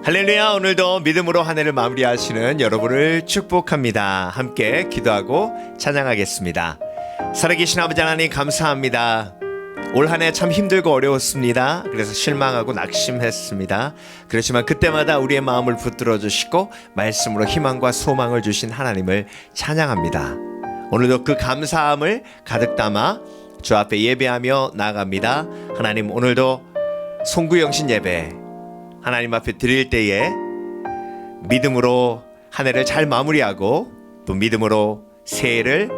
할렐루야. 오늘도 믿음으로 한 해를 마무리하시는 여러분을 축복합니다. 함께 기도하고 찬양하겠습니다. 살아계신 아버지 하나님 감사합니다. 올 한 해 참 힘들고 어려웠습니다. 그래서 실망하고 낙심했습니다. 그렇지만 그때마다 우리의 마음을 붙들어 주시고 말씀으로 희망과 소망을 주신 하나님을 찬양합니다. 오늘도 그 감사함을 가득 담아 주 앞에 예배하며 나아갑니다. 하나님, 오늘도 송구영신 예배 하나님 앞에 드릴 때에 믿음으로 한 해를 잘 마무리하고 또 믿음으로 새해를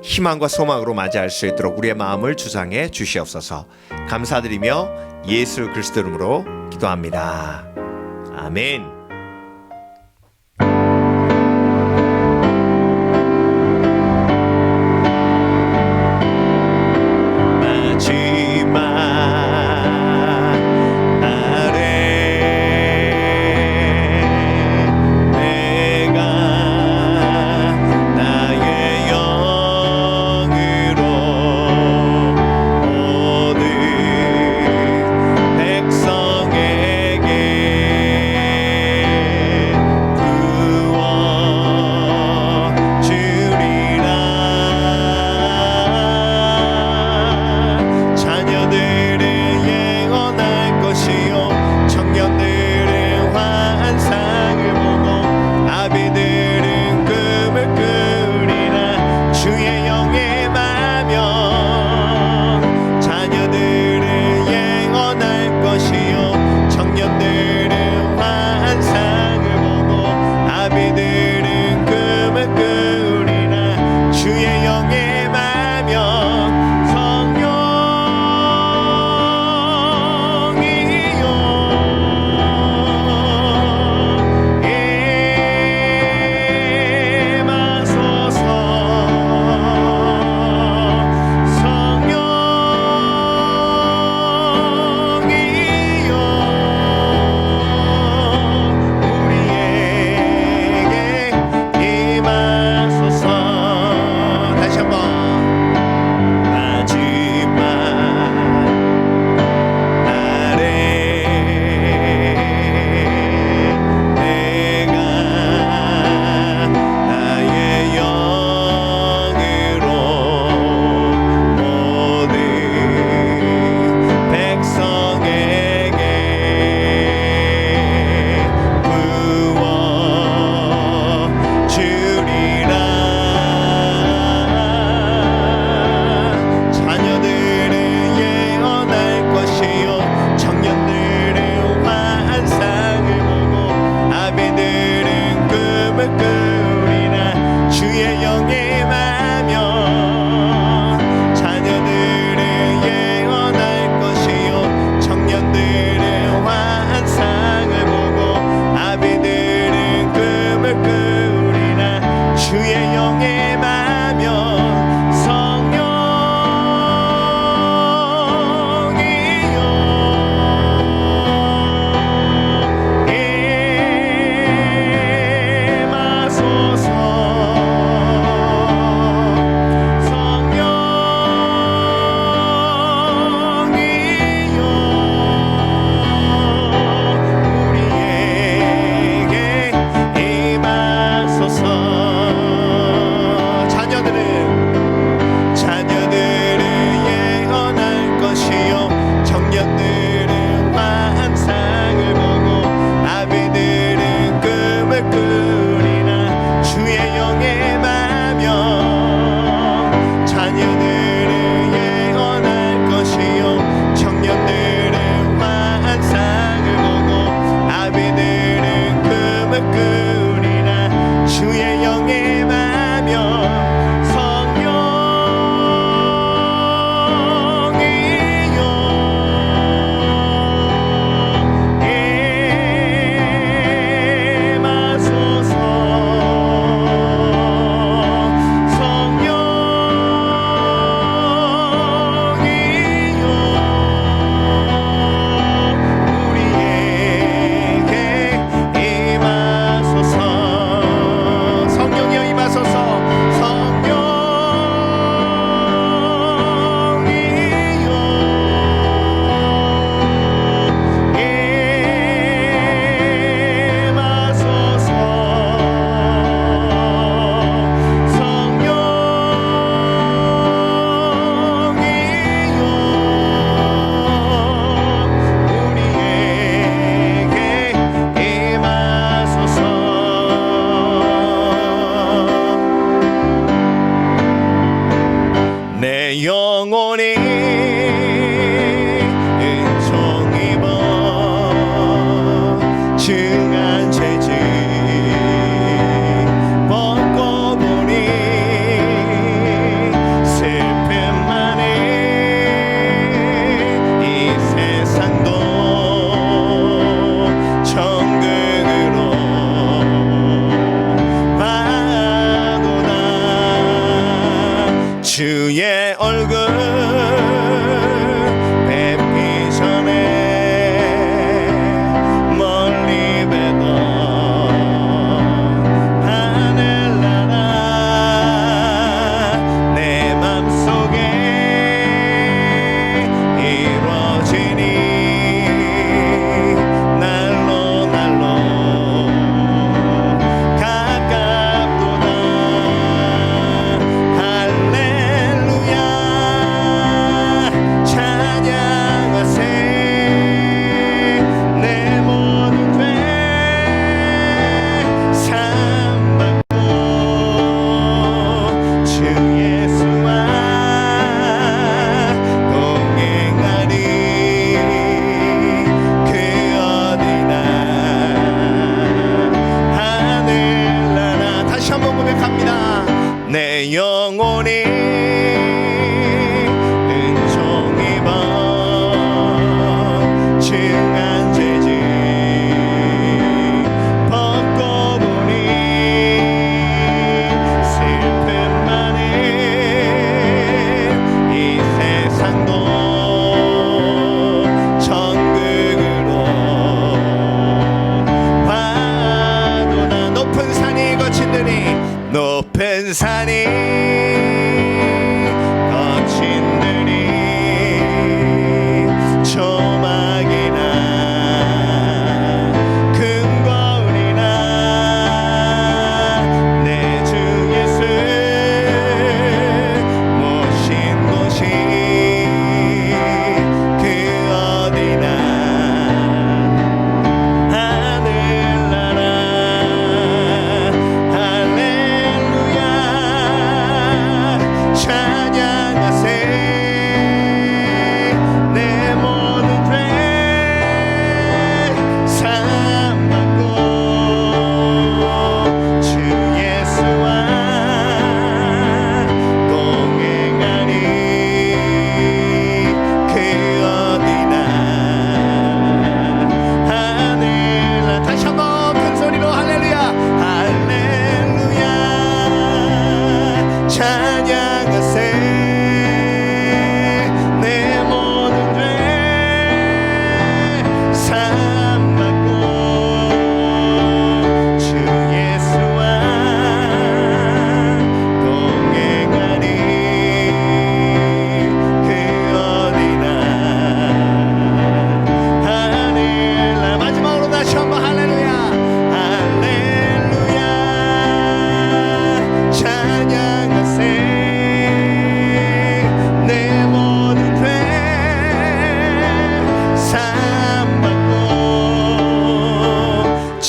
희망과 소망으로 맞이할 수 있도록 우리의 마음을 주장해 주시옵소서. 감사드리며 예수 그리스도 이름으로 기도합니다. 아멘.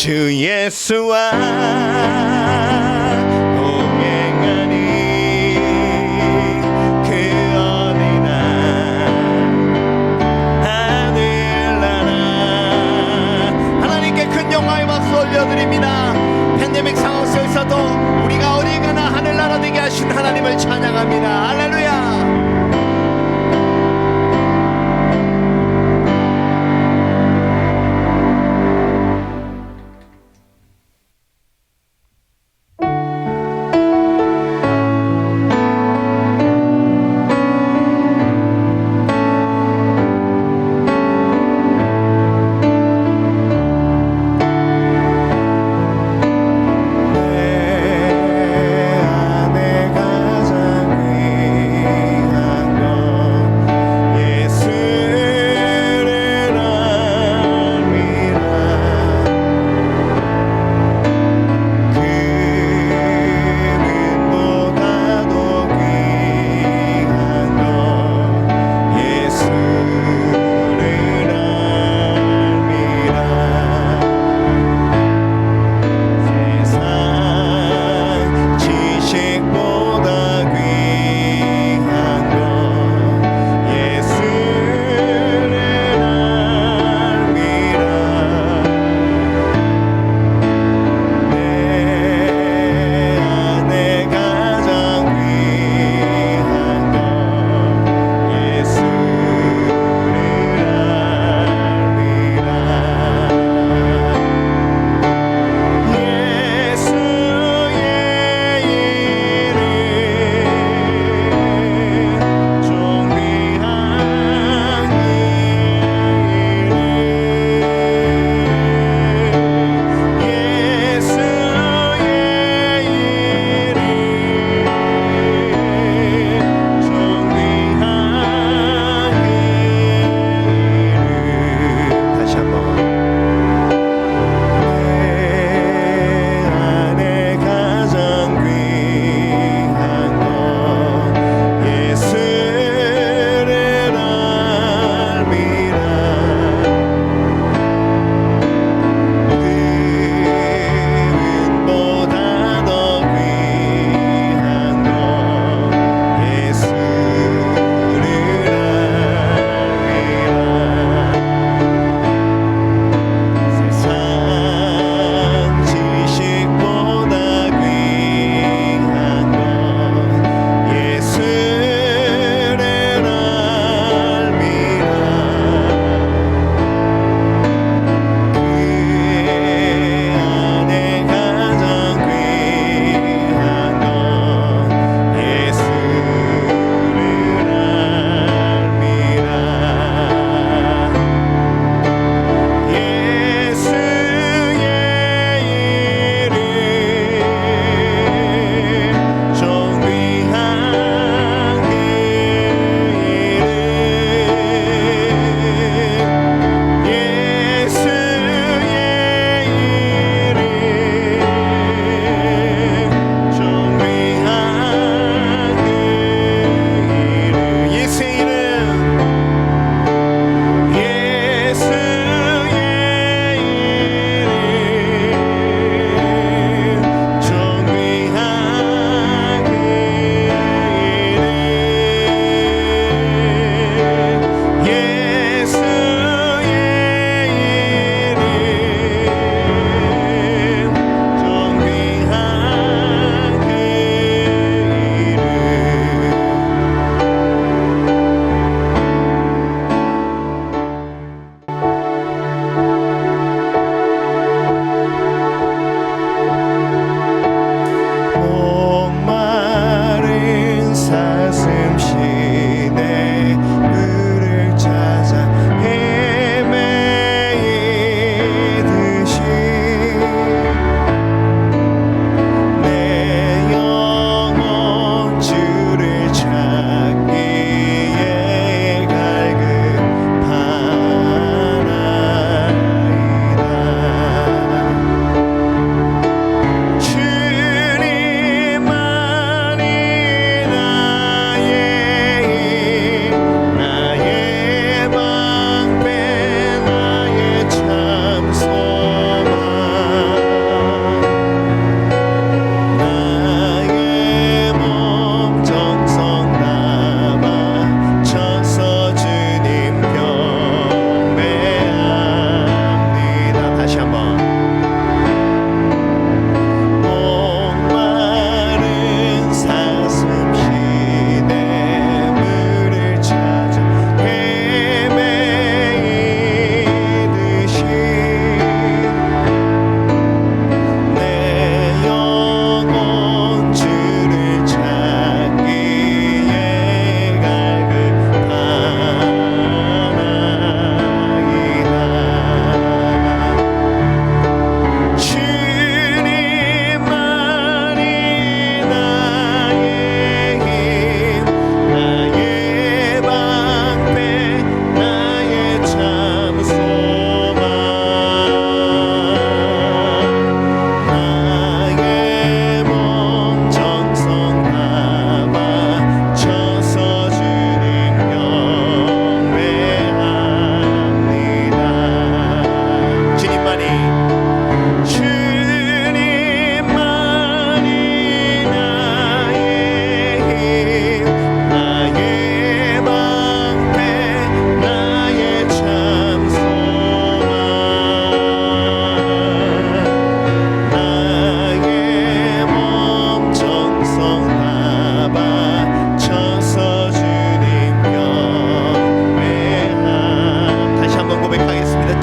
주 예수와 동행하니 그 어디나 하늘나라. 하나님께 큰 영광의 박수 올려드립니다. 팬데믹 상황 속에서도 우리가 어디 가나 하늘나라 되게 하신 하나님을 찬양합니다. 할렐루야.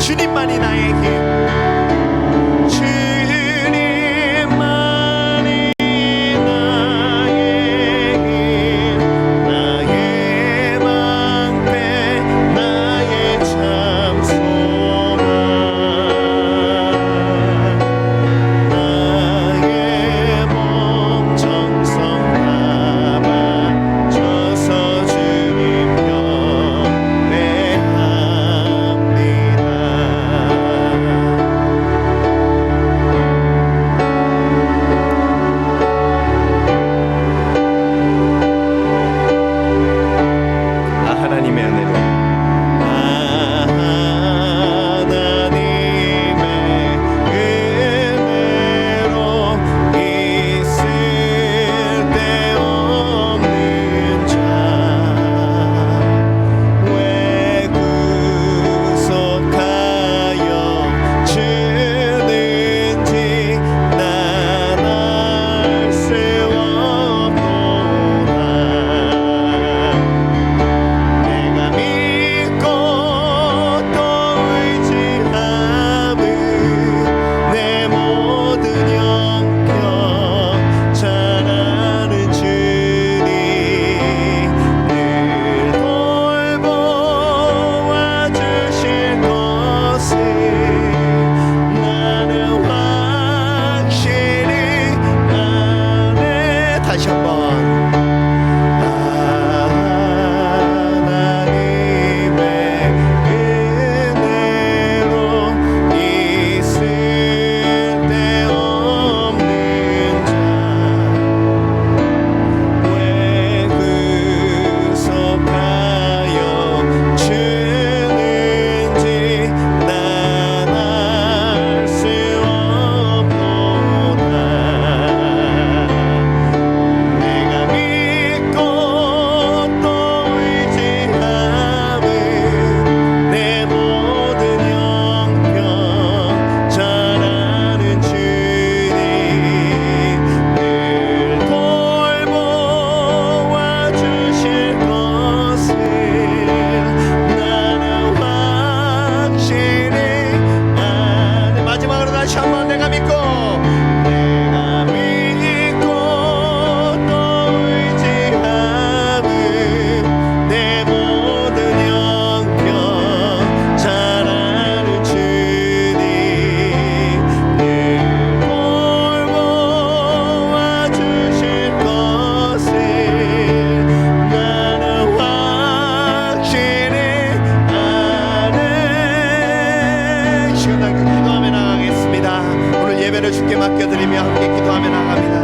주님만이 나의 힘, 주님만이 나의 힘, 나의 방패, 나의 참 소망, 나의 몸 정성 담아 줘서 주님 하나님의 은혜로 있을 데 없는 자 왜 구속하여 주는지 난 알 수 없도다. 내가 믿고 또 의지함은 내 모든 형편 잘 아는 주님 늘 돌보아 주실 것을 나는 확실히 아네. 다시 한번 하나님의 은혜로 있을 데 없는 자 왜 구속하여 주는지 난 알 수 없도다. 내가 믿고 또 의지함은 내 모든 형편 잘 아는 주님 늘 돌보아 주실 것을 나는 확실히 아네. 마지막으로 다시 한번 내가 믿고 또 의지함은 내 모든 형편 잘 아는 주님 늘 돌보아 주실 것을 나는 확실히 아네. 시원하게 기도하며 나가겠습니다. 오늘 예배를 주께 맡겨드리며 함께 기도하며 나갑니다.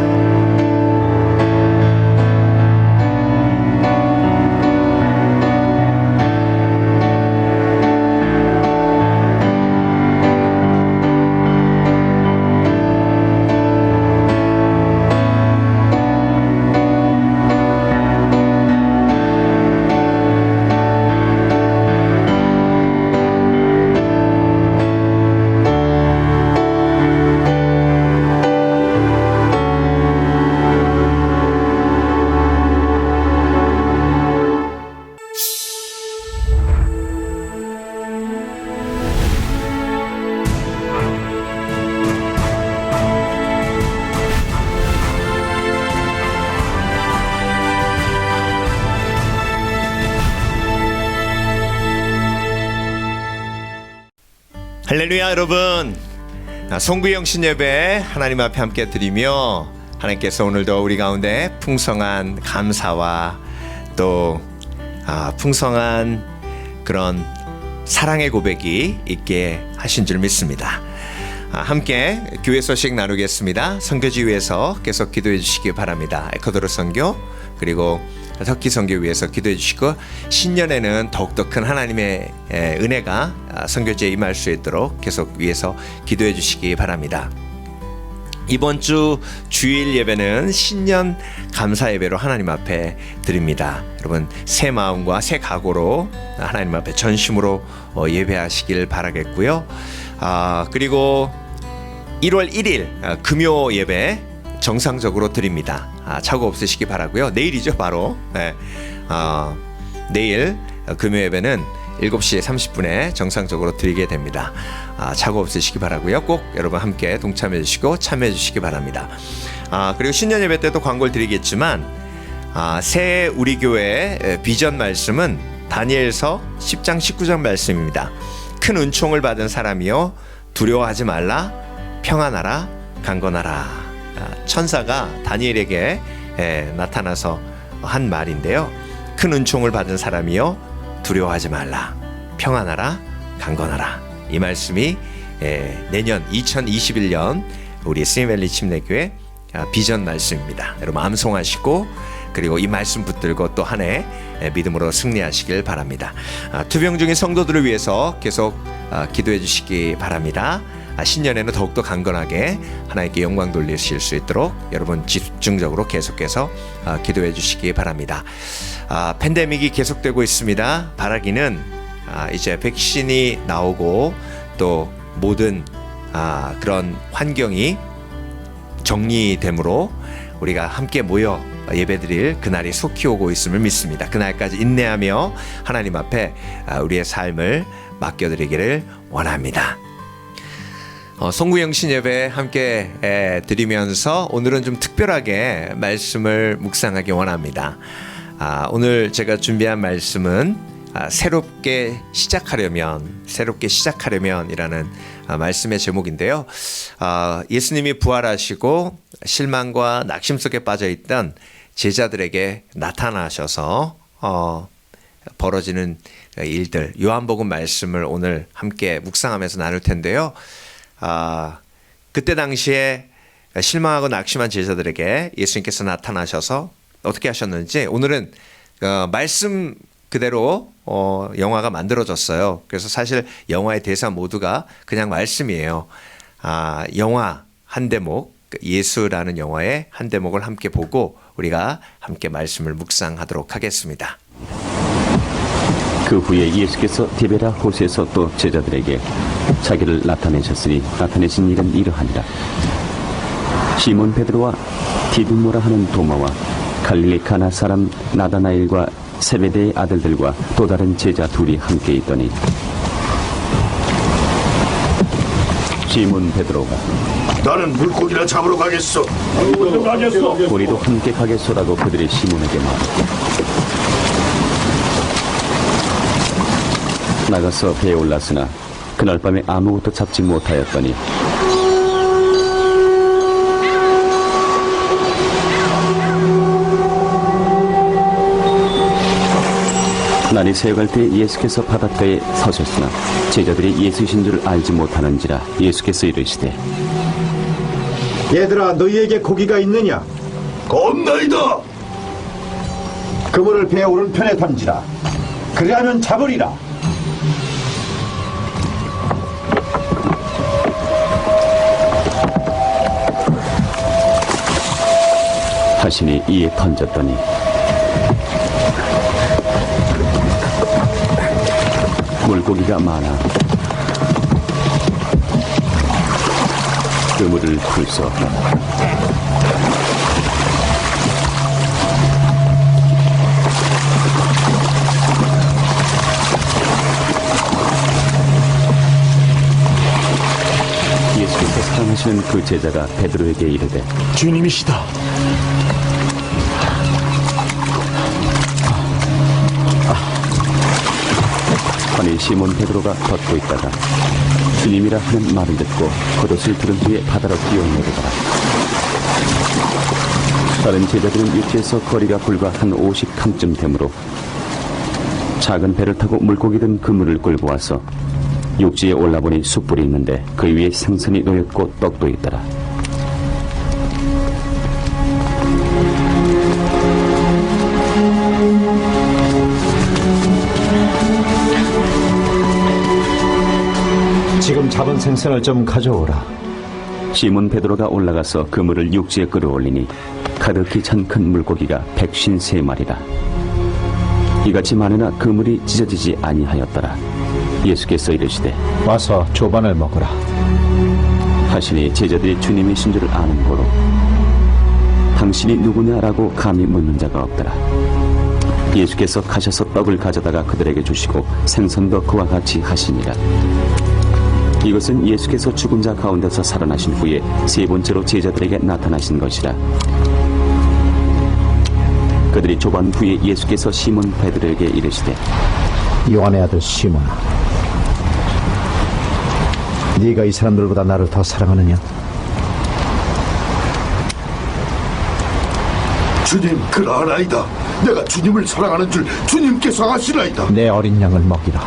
할렐루야. 여러분, 송구영 신예배 하나님 앞에 함께 드리며 하나님께서 오늘도 우리 가운데 풍성한 감사와 또 풍성한 그런 사랑의 고백이 있게 하신 줄 믿습니다. 함께 교회 소식 나누겠습니다. 선교지 위해서 계속 기도해 주시기 바랍니다. 에콰도르 선교 그리고 터키 선교 위해서 기도해 주시고, 신년에는 더욱더 큰 하나님의 은혜가 선교지에 임할 수 있도록 계속 위해서 기도해 주시기 바랍니다. 이번 주 주일 예배는 신년 감사 예배로 하나님 앞에 드립니다. 여러분, 새 마음과 새 각오로 하나님 앞에 전심으로 예배하시길 바라겠고요. 그리고 1월 1일 금요 예배 정상적으로 드립니다. 착오 없으시기 바라고요. 내일이죠, 바로. 네. 내일 금요 예배는 7시 30분에 정상적으로 드리게 됩니다. 착오 없으시기 바라고요. 꼭 여러분 함께 동참해 주시고 참여해 주시기 바랍니다. 그리고 신년 예배 때도 광고를 드리겠지만 새해 우리 교회의 비전 말씀은 다니엘서 10장 19절 말씀입니다. 큰 은총을 받은 사람이요 두려워하지 말라, 평안하라, 강건하라. 천사가 다니엘에게 나타나서 한 말인데요. 큰 은총을 받은 사람이요 두려워하지 말라, 평안하라, 강건하라. 이 말씀이 내년 2021년 우리 스미밸리 침례교회 비전 말씀입니다. 여러분 암송하시고 그리고 이 말씀 붙들고 또 한 해 믿음으로 승리하시길 바랍니다. 투병 중인 성도들을 위해서 계속 기도해 주시기 바랍니다. 신년에는 더욱더 강건하게 하나님께 영광 돌리실 수 있도록 여러분 집중적으로 계속해서 기도해 주시기 바랍니다. 팬데믹이 계속되고 있습니다. 바라기는 이제 백신이 나오고 또 모든 그런 환경이 정리되므로 우리가 함께 모여 예배드릴 그날이 속히 오고 있음을 믿습니다. 그날까지 인내하며 하나님 앞에 우리의 삶을 맡겨드리기를 원합니다. 송구영신 예배 함께 드리면서 오늘은 좀 특별하게 말씀을 묵상하기 원합니다. 오늘 제가 준비한 말씀은 새롭게 시작하려면이라는 말씀의 제목인데요. 예수님이 부활하시고 실망과 낙심 속에 빠져있던 제자들에게 나타나셔서 벌어지는 일들, 요한복음 말씀을 오늘 함께 묵상하면서 나눌 텐데요. 그때 당시에 실망하고 낙심한 제자들에게 예수님께서 나타나셔서 어떻게 하셨는지 오늘은 말씀 그대로 영화가 만들어졌어요. 그래서 사실 영화의 대사 모두가 그냥 말씀이에요. 영화 한 대목, 예수라는 영화의 한 대목을 함께 보고 우리가 함께 말씀을 묵상하도록 하겠습니다. 그 후에 예수께서 디베라 호수에서 또 제자들에게 자기를 나타내셨으니 나타내신 일은 이러하니라. 시몬 베드로와 디두모라 하는 도마와 갈릴리 가나 사람 나다나엘과 세베대의 아들들과 또 다른 제자 둘이 함께 있더니 시몬 베드로가 나는 물고기나 잡으러 가겠어. 우리도 함께 가겠소라고 그들이 시몬에게 말했고 나가서 배에 올랐으나 그날 밤에 아무것도 잡지 못하였더니 날이 새어갈 때 예수께서 바닷가에 서셨으나 제자들이 예수이신 줄 알지 못하는지라 예수께서 이르시되 얘들아 너희에게 고기가 있느냐? 겁나이다. 그물을 배 오른편에 던지라. 그리하면 잡으리라. 하시니 이에 던졌더니 물고기가 많아 그물을 풀 수 없다. 예수께서 사랑하시는 그 제자가 베드로에게 이르되 주님이시다. 아니 시몬 베드로가 걷고 있다가 주님이라 하는 말을 듣고 겉옷을 들은 후에 바다로 뛰어내리더라. 다른 제자들은 육지에서 거리가 불과 한 50칸쯤 되므로 작은 배를 타고 물고기 든 그물을 끌고 와서 육지에 올라보니 숯불이 있는데 그 위에 생선이 놓였고 떡도 있더라. 지금 잡은 생선을 좀 가져오라. 시몬 베드로가 올라가서 그물을 육지에 끌어올리니 가득히 찬 큰 물고기가 153마리라. 이같이 많으나 그물이 찢어지지 아니하였더라. 예수께서 이르시되 와서 조반을 먹으라. 하시니 제자들이 주님이신 줄 아는 고로 당신이 누구냐라고 감히 묻는 자가 없더라. 예수께서 가셔서 떡을 가져다가 그들에게 주시고 생선도 그와 같이 하시니라. 이것은 예수께서 죽은 자 가운데서 살아나신 후에 세 번째로 제자들에게 나타나신 것이라. 그들이 조반 후에 예수께서 시몬 베드로에게 이르시되 요한의 아들 시몬아, 네가 이 사람들보다 나를 더 사랑하느냐? 주님, 그러하나이다. 내가 주님을 사랑하는 줄 주님께서 아시나이다. 내 어린 양을 먹이라.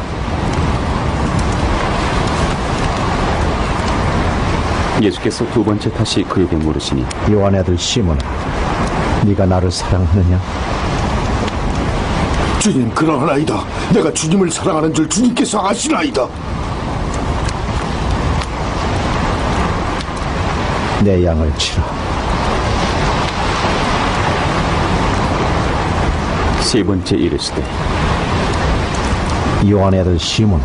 예수께서 두 번째 다시 그에게 물으시니 요한의 아들 시몬아, 네가 나를 사랑하느냐? 주님, 그러하나이다. 내가 주님을 사랑하는 줄 주님께서 아시나이다. 내 양을 치라. 세 번째 이르시되 요한의 아들 시몬아,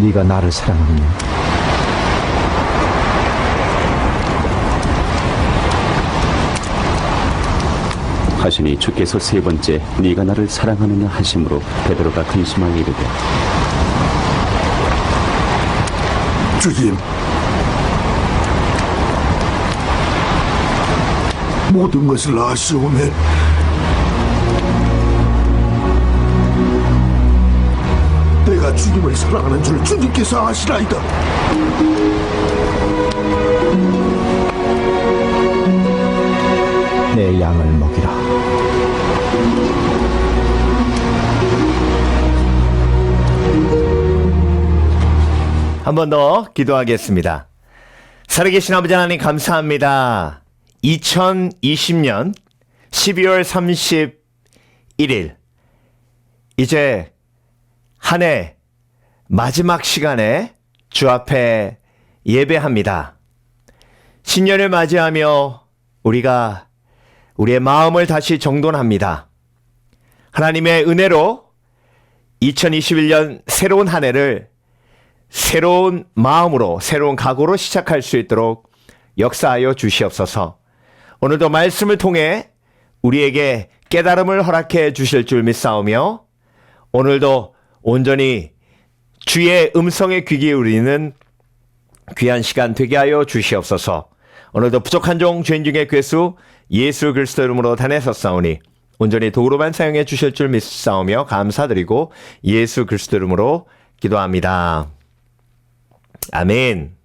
네가 나를 사랑하느냐? 하시니 주께서 세 번째 네가 나를 사랑하느냐 하심으로 베드로가 근심하여 이르되 주님, 모든 것을 아시오매 내가 주님을 사랑하는 줄 주님께서 아시나이다. 내 양을 먹이라. 한 번 더 기도하겠습니다. 살아계신 아버지 하나님 감사합니다. 2020년 12월 31일 이제 한 해 마지막 시간에 주 앞에 예배합니다. 신년을 맞이하며 우리가 우리의 마음을 다시 정돈합니다. 하나님의 은혜로 2021년 새로운 한 해를 새로운 마음으로 새로운 각오로 시작할 수 있도록 역사하여 주시옵소서. 오늘도 말씀을 통해 우리에게 깨달음을 허락해 주실 줄 믿사오며 오늘도 온전히 주의 음성에 귀 기울이는 귀한 시간 되게 하여 주시옵소서. 오늘도 부족한 종 죄인 중에 괴수 예수 그리스도 이름으로 단에섰사오니 온전히 도구로만 사용해 주실 줄 믿사오며 감사드리고 예수 그리스도 이름으로 기도합니다. 아멘.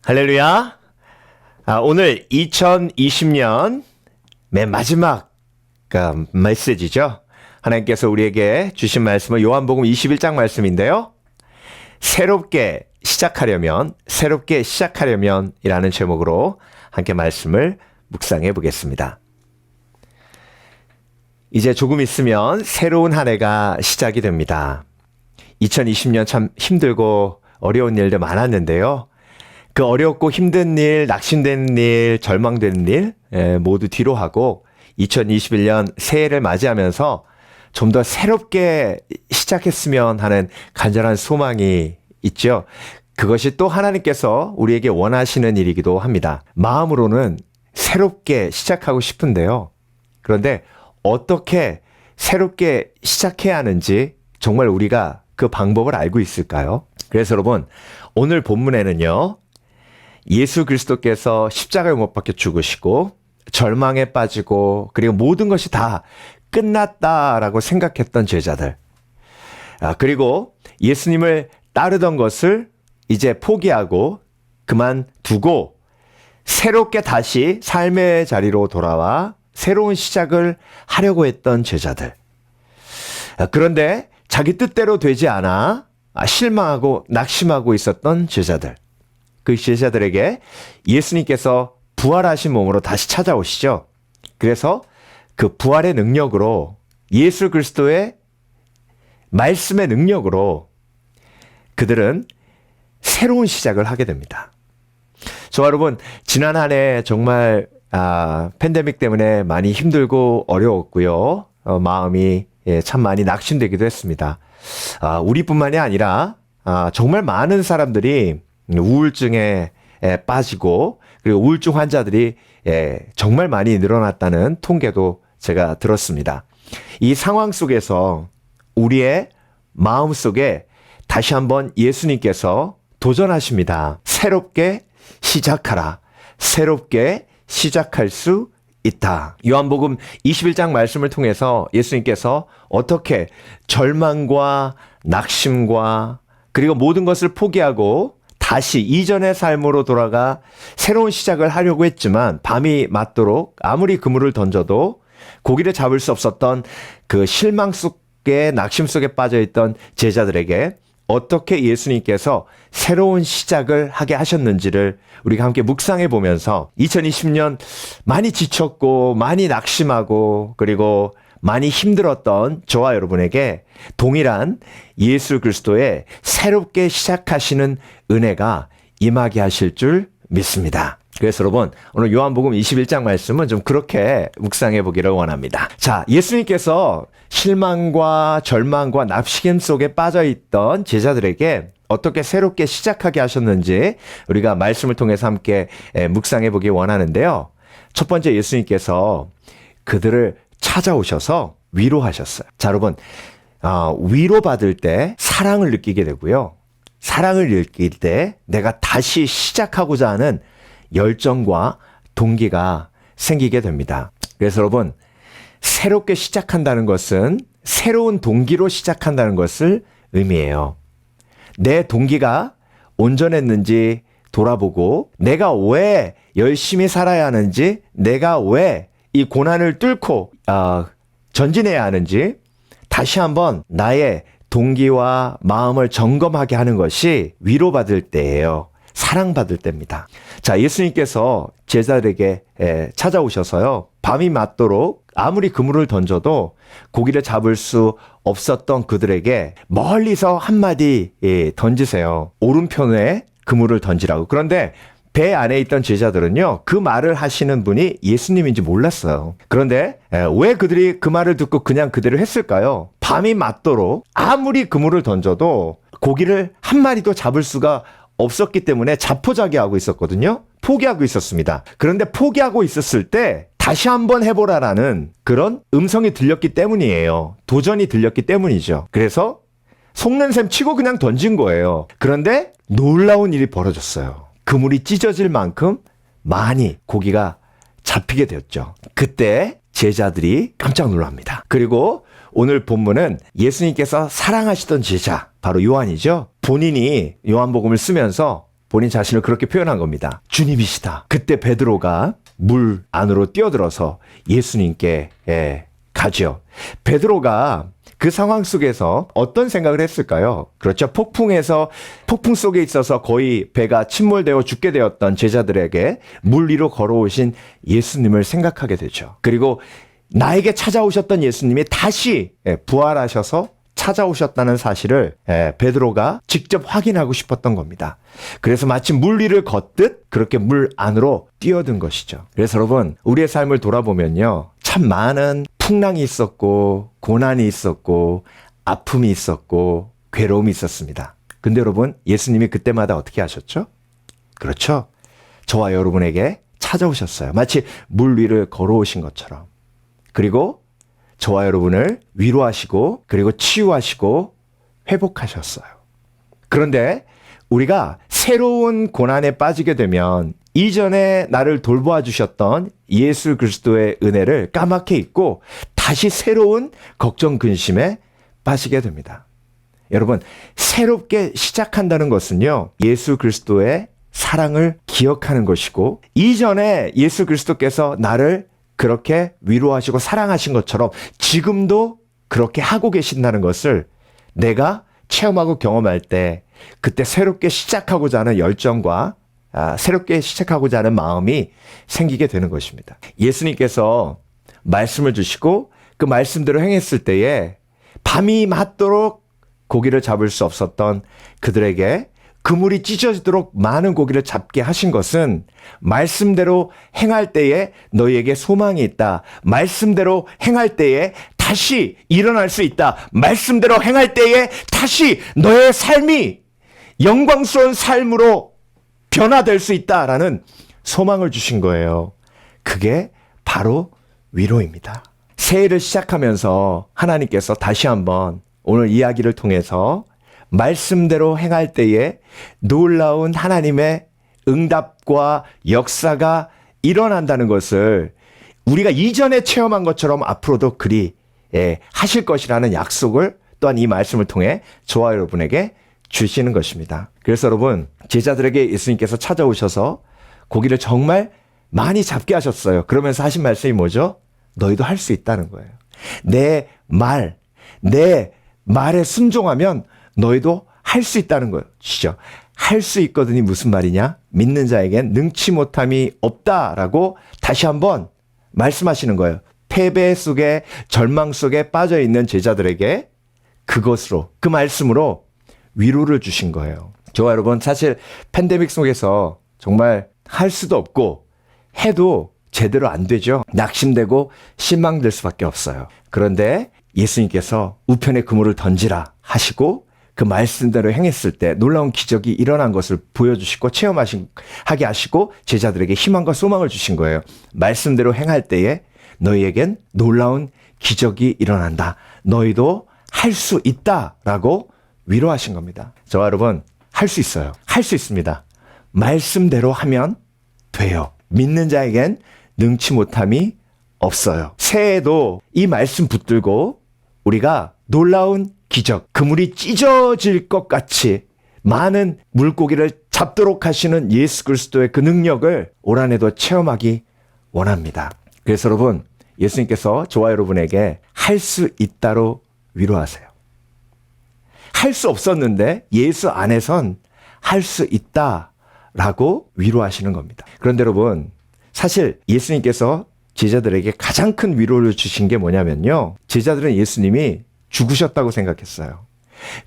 할렐루야. 오늘 2020년 맨 마지막 메시지죠. 하나님께서 우리에게 주신 말씀은 요한복음 21장 말씀인데요. 새롭게 시작하려면 이라는 제목으로 함께 말씀을 묵상해 보겠습니다. 이제 조금 있으면 새로운 한 해가 시작이 됩니다. 2020년 참 힘들고 어려운 일도 많았는데요. 그 어렵고 힘든 일, 낙심되는 일, 절망되는 일 모두 뒤로 하고 2021년 새해를 맞이하면서 좀 더 새롭게 시작했으면 하는 간절한 소망이 있죠. 그것이 또 하나님께서 우리에게 원하시는 일이기도 합니다. 마음으로는 새롭게 시작하고 싶은데요. 그런데 어떻게 새롭게 시작해야 하는지 정말 우리가 그 방법을 알고 있을까요? 그래서 여러분, 오늘 본문에는요, 예수 그리스도께서 십자가에 못 박혀 죽으시고 절망에 빠지고 그리고 모든 것이 다 끝났다라고 생각했던 제자들, 그리고 예수님을 따르던 것을 이제 포기하고 그만두고 새롭게 다시 삶의 자리로 돌아와 새로운 시작을 하려고 했던 제자들. 그런데 자기 뜻대로 되지 않아 실망하고 낙심하고 있었던 제자들. 그 제자들에게 예수님께서 부활하신 몸으로 다시 찾아오시죠. 그래서 그 부활의 능력으로 예수 그리스도의 말씀의 능력으로 그들은 새로운 시작을 하게 됩니다. 저와 여러분, 지난 한 해 정말 팬데믹 때문에 많이 힘들고 어려웠고요. 마음이 참 많이 낙심되기도 했습니다. 우리뿐만이 아니라 정말 많은 사람들이 우울증에 빠지고 그리고 우울증 환자들이 정말 많이 늘어났다는 통계도 제가 들었습니다. 이 상황 속에서 우리의 마음 속에 다시 한번 예수님께서 도전하십니다. 새롭게 시작하라. 새롭게 시작할 수 있다. 요한복음 21장 말씀을 통해서 예수님께서 어떻게 절망과 낙심과 그리고 모든 것을 포기하고 다시 이전의 삶으로 돌아가 새로운 시작을 하려고 했지만 밤이 맞도록 아무리 그물을 던져도 고기를 잡을 수 없었던 그 실망 속에 낙심 속에 빠져있던 제자들에게 어떻게 예수님께서 새로운 시작을 하게 하셨는지를 우리가 함께 묵상해 보면서 2020년 많이 지쳤고 많이 낙심하고 그리고 많이 힘들었던 저와 여러분에게 동일한 예수 그리스도의 새롭게 시작하시는 은혜가 임하게 하실 줄 믿습니다. 그래서 여러분 오늘 요한복음 21장 말씀은 좀 그렇게 묵상해 보기를 원합니다. 자, 예수님께서 실망과 절망과 낙심 속에 빠져있던 제자들에게 어떻게 새롭게 시작하게 하셨는지 우리가 말씀을 통해서 함께 묵상해 보기 원하는데요. 첫 번째 예수님께서 그들을 찾아오셔서 위로하셨어요. 자, 여러분 위로받을 때 사랑을 느끼게 되고요. 사랑을 느낄 때 내가 다시 시작하고자 하는 열정과 동기가 생기게 됩니다. 그래서 여러분 새롭게 시작한다는 것은 새로운 동기로 시작한다는 것을 의미해요. 내 동기가 온전했는지 돌아보고 내가 왜 열심히 살아야 하는지 내가 왜 이 고난을 뚫고 전진해야 하는지 다시 한번 나의 동기와 마음을 점검하게 하는 것이 위로받을 때예요. 사랑받을 때입니다. 자, 예수님께서 제자들에게 찾아오셔서요. 밤이 맞도록 아무리 그물을 던져도 고기를 잡을 수 없었던 그들에게 멀리서 한마디 던지세요. 오른편에 그물을 던지라고. 그런데 배 안에 있던 제자들은요. 그 말을 하시는 분이 예수님인지 몰랐어요. 그런데 왜 그들이 그 말을 듣고 그냥 그대로 했을까요? 밤이 맞도록 아무리 그물을 던져도 고기를 한 마리도 잡을 수가 없었기 때문에 자포자기하고 있었거든요. 포기하고 있었습니다. 그런데 포기하고 있었을 때 다시 한번 해보라라는 그런 음성이 들렸기 때문이에요. 도전이 들렸기 때문이죠. 그래서 속는 셈 치고 그냥 던진 거예요. 그런데 놀라운 일이 벌어졌어요. 그물이 찢어질 만큼 많이 고기가 잡히게 되었죠. 그때 제자들이 깜짝 놀랍니다. 그리고 오늘 본문은 예수님께서 사랑하시던 제자, 바로 요한이죠. 본인이 요한복음을 쓰면서 본인 자신을 그렇게 표현한 겁니다. 주님이시다. 그때 베드로가 물 안으로 뛰어들어서 예수님께 가죠. 베드로가 그 상황 속에서 어떤 생각을 했을까요? 그렇죠. 폭풍 속에 있어서 거의 배가 침몰되어 죽게 되었던 제자들에게 물 위로 걸어오신 예수님을 생각하게 되죠. 그리고 나에게 찾아오셨던 예수님이 다시 부활하셔서 찾아오셨다는 사실을 베드로가 직접 확인하고 싶었던 겁니다. 그래서 마치 물 위를 걷듯 그렇게 물 안으로 뛰어든 것이죠. 그래서 여러분 우리의 삶을 돌아보면요. 참 많은 풍랑이 있었고 고난이 있었고 아픔이 있었고 괴로움이 있었습니다. 근데 여러분 예수님이 그때마다 어떻게 하셨죠? 그렇죠. 저와 여러분에게 찾아오셨어요. 마치 물 위를 걸어오신 것처럼. 그리고 저와 여러분을 위로하시고 그리고 치유하시고 회복하셨어요. 그런데 우리가 새로운 고난에 빠지게 되면 이전에 나를 돌보아 주셨던 예수 그리스도의 은혜를 까맣게 잊고 다시 새로운 걱정 근심에 빠지게 됩니다. 여러분 새롭게 시작한다는 것은요. 예수 그리스도의 사랑을 기억하는 것이고 이전에 예수 그리스도께서 나를 그렇게 위로하시고 사랑하신 것처럼 지금도 그렇게 하고 계신다는 것을 내가 체험하고 경험할 때 그때 새롭게 시작하고자 하는 열정과 새롭게 시작하고자 하는 마음이 생기게 되는 것입니다. 예수님께서 말씀을 주시고 그 말씀대로 행했을 때에 밤이 맞도록 고기를 잡을 수 없었던 그들에게 그물이 찢어지도록 많은 고기를 잡게 하신 것은 말씀대로 행할 때에 너희에게 소망이 있다. 말씀대로 행할 때에 다시 일어날 수 있다. 말씀대로 행할 때에 다시 너의 삶이 영광스러운 삶으로 변화될 수 있다라는 소망을 주신 거예요. 그게 바로 위로입니다. 새해를 시작하면서 하나님께서 다시 한번 오늘 이야기를 통해서 말씀대로 행할 때에 놀라운 하나님의 응답과 역사가 일어난다는 것을 우리가 이전에 체험한 것처럼 앞으로도 그리 하실 것이라는 약속을 또한 이 말씀을 통해 저와 여러분에게 주시는 것입니다. 그래서 여러분, 제자들에게 예수님께서 찾아오셔서 고기를 정말 많이 잡게 하셨어요. 그러면서 하신 말씀이 뭐죠? 너희도 할 수 있다는 거예요. 내 말에 순종하면 너희도 할 수 있다는 것이죠. 할 수 있거든이 무슨 말이냐? 믿는 자에겐 능치 못함이 없다라고 다시 한번 말씀하시는 거예요. 패배 속에, 절망 속에 빠져 있는 제자들에게 그것으로, 그 말씀으로 위로를 주신 거예요. 저와 여러분, 사실 팬데믹 속에서 정말 할 수도 없고 해도 제대로 안 되죠. 낙심되고 실망될 수밖에 없어요. 그런데 예수님께서 우편에 그물을 던지라 하시고 그 말씀대로 행했을 때 놀라운 기적이 일어난 것을 보여주시고 체험하게 하시고 제자들에게 희망과 소망을 주신 거예요. 말씀대로 행할 때에 너희에겐 놀라운 기적이 일어난다. 너희도 할 수 있다라고 위로하신 겁니다. 저와 여러분, 할 수 있어요. 할 수 있습니다. 말씀대로 하면 돼요. 믿는 자에겐 능치 못함이 없어요. 새해에도 이 말씀 붙들고 우리가 놀라운 기적, 그물이 찢어질 것 같이 많은 물고기를 잡도록 하시는 예수 그리스도의 그 능력을 올 한 해도 체험하기 원합니다. 그래서 여러분, 예수님께서 저와 여러분에게 할 수 있다로 위로하세요. 할 수 없었는데 예수 안에선 할 수 있다라고 위로하시는 겁니다. 그런데 여러분, 사실 예수님께서 제자들에게 가장 큰 위로를 주신 게 뭐냐면요. 제자들은 예수님이 죽으셨다고 생각했어요.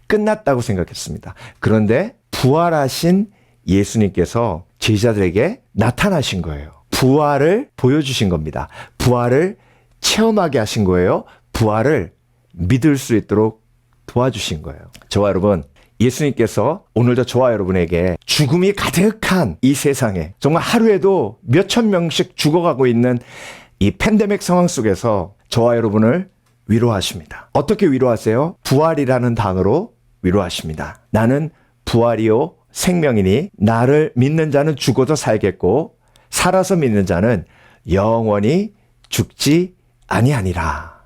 끝났다고 생각했습니다. 그런데 부활하신 예수님께서 제자들에게 나타나신 거예요. 부활을 보여주신 겁니다. 부활을 체험하게 하신 거예요. 부활을 믿을 수 있도록 도와주신 거예요. 저와 여러분, 예수님께서 오늘도 저와 여러분에게 죽음이 가득한 이 세상에 정말 하루에도 몇천 명씩 죽어가고 있는 이 팬데믹 상황 속에서 저와 여러분을 위로하십니다. 어떻게 위로하세요? 부활이라는 단어로 위로하십니다. 나는 부활이요 생명이니 나를 믿는 자는 죽어도 살겠고 살아서 믿는 자는 영원히 죽지 아니하니라.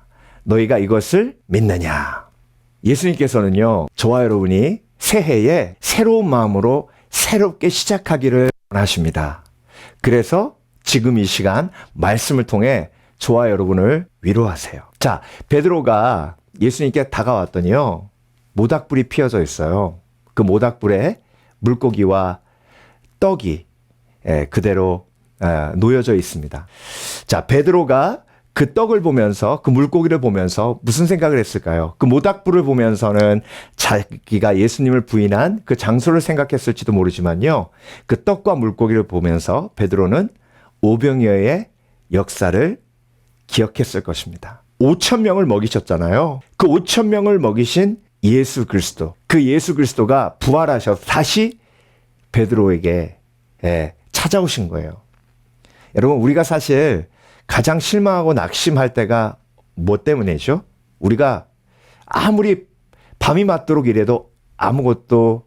너희가 이것을 믿느냐? 예수님께서는요, 저와 여러분이 새해에 새로운 마음으로 새롭게 시작하기를 원하십니다. 그래서 지금 이 시간 말씀을 통해 저와 여러분을 위로하세요. 자, 베드로가 예수님께 다가왔더니요, 모닥불이 피어져 있어요. 그 모닥불에 물고기와 떡이 그대로 놓여져 있습니다. 자, 베드로가 그 떡을 보면서, 그 물고기를 보면서 무슨 생각을 했을까요? 그 모닥불을 보면서는 자기가 예수님을 부인한 그 장소를 생각했을지도 모르지만요, 그 떡과 물고기를 보면서 베드로는 오병이어의 역사를 기억했을 것입니다. 5,000명을 먹이셨잖아요. 그 5,000명을 먹이신 예수 그리스도, 그 예수 그리스도가 부활하셔서 다시 베드로에게 찾아오신 거예요. 여러분, 우리가 사실 가장 실망하고 낙심할 때가 뭐 때문이죠? 우리가 아무리 밤이 맞도록 일해도 아무것도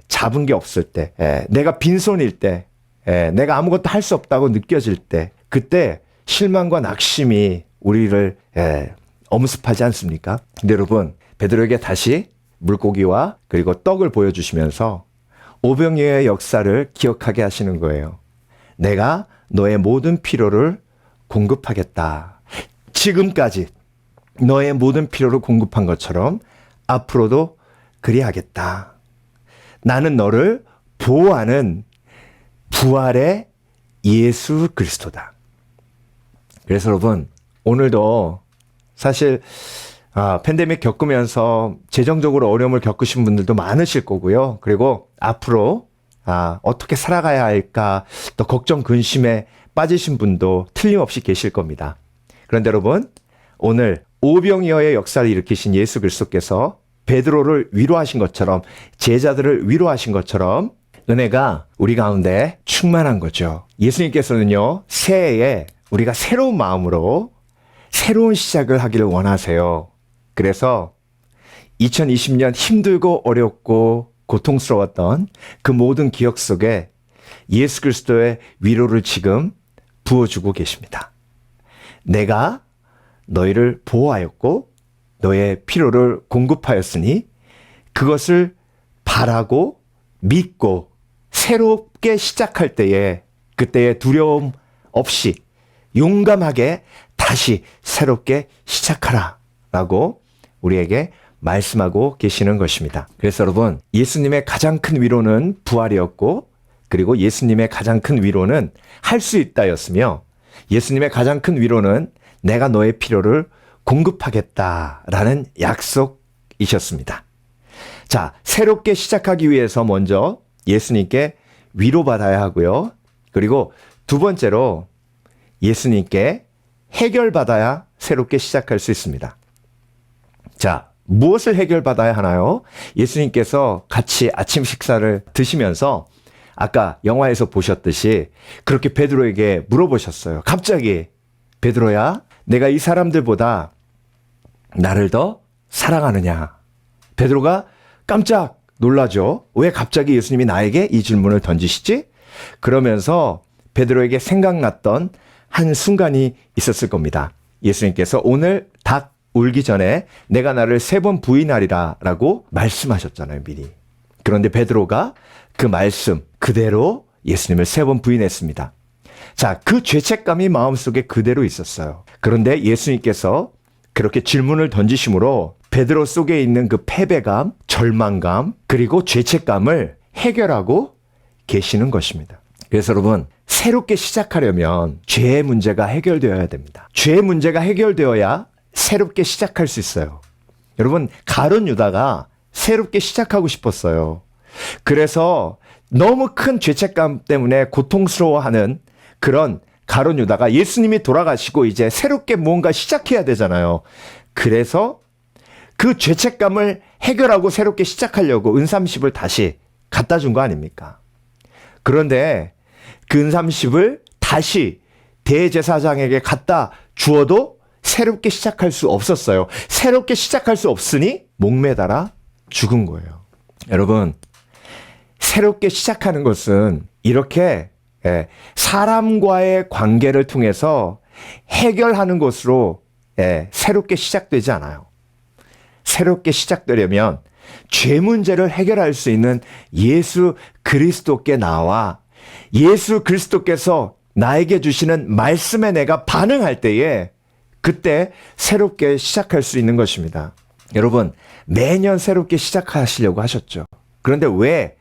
잡은 게 없을 때, 내가 빈손일 때, 내가 아무것도 할 수 없다고 느껴질 때, 그때 실망과 낙심이 우리를 엄습하지 않습니까? 근데 여러분, 베드로에게 다시 물고기와 그리고 떡을 보여주시면서 오병이어의 역사를 기억하게 하시는 거예요. 내가 너의 모든 필요를 공급하겠다. 지금까지 너의 모든 필요를 공급한 것처럼 앞으로도 그리하겠다. 나는 너를 보호하는 부활의 예수 그리스도다. 그래서 여러분, 오늘도 사실 팬데믹 겪으면서 재정적으로 어려움을 겪으신 분들도 많으실 거고요. 그리고 앞으로 어떻게 살아가야 할까 또 걱정 근심에 빠지신 분도 틀림없이 계실 겁니다. 그런데 여러분, 오늘 오병이어의 역사를 일으키신 예수 그리스도께서 베드로를 위로하신 것처럼, 제자들을 위로하신 것처럼 은혜가 우리 가운데 충만한 거죠. 예수님께서는요, 새해에 우리가 새로운 마음으로 새로운 시작을 하기를 원하세요. 그래서 2020년 힘들고 어렵고 고통스러웠던 그 모든 기억 속에 예수 그리스도의 위로를 지금 부어주고 계십니다. 내가 너희를 보호하였고 너의 필요를 공급하였으니 그것을 바라고 믿고 새롭게 시작할 때에 그때의 두려움 없이 용감하게 다시 새롭게 시작하라 라고 우리에게 말씀하고 계시는 것입니다. 그래서 여러분, 예수님의 가장 큰 위로는 부활이었고 그리고 예수님의 가장 큰 위로는 할 수 있다였으며 예수님의 가장 큰 위로는 내가 너의 필요를 공급하겠다라는 약속이셨습니다. 자, 새롭게 시작하기 위해서 먼저 예수님께 위로받아야 하고요. 그리고 두 번째로 예수님께 해결받아야 새롭게 시작할 수 있습니다. 자, 무엇을 해결받아야 하나요? 예수님께서 같이 아침 식사를 드시면서 아까 영화에서 보셨듯이 그렇게 베드로에게 물어보셨어요. 갑자기 베드로야, 내가 이 사람들보다 나를 더 사랑하느냐? 베드로가 깜짝 놀라죠. 왜 갑자기 예수님이 나에게 이 질문을 던지시지? 그러면서 베드로에게 생각났던 한 순간이 있었을 겁니다. 예수님께서 오늘 닭 울기 전에 내가 나를 3번 부인하리라 라고 말씀하셨잖아요, 미리. 그런데 베드로가 그 말씀 그대로 예수님을 3번 부인했습니다. 자, 그 죄책감이 마음속에 그대로 있었어요. 그런데 예수님께서 그렇게 질문을 던지심으로 베드로 속에 있는 그 패배감, 절망감, 그리고 죄책감을 해결하고 계시는 것입니다. 그래서 여러분, 새롭게 시작하려면 죄의 문제가 해결되어야 됩니다. 죄의 문제가 해결되어야 새롭게 시작할 수 있어요. 여러분, 가룟 유다가 새롭게 시작하고 싶었어요. 그래서 너무 큰 죄책감 때문에 고통스러워하는 그런 가룟 유다가 예수님이 돌아가시고 이제 새롭게 뭔가 시작해야 되잖아요. 그래서 그 죄책감을 해결하고 새롭게 시작하려고 은삼십을 다시 갖다 준 거 아닙니까? 그런데 그 은삼십을 다시 대제사장에게 갖다 주어도 새롭게 시작할 수 없었어요. 새롭게 시작할 수 없으니 목매달아 죽은 거예요. 여러분, 새롭게 시작하는 것은 이렇게 사람과의 관계를 통해서 해결하는 것으로 새롭게 시작되지 않아요. 새롭게 시작되려면 죄 문제를 해결할 수 있는 예수 그리스도께 나와 예수 그리스도께서 나에게 주시는 말씀에 내가 반응할 때에 그때 새롭게 시작할 수 있는 것입니다. 여러분, 매년 새롭게 시작하시려고 하셨죠. 그런데 왜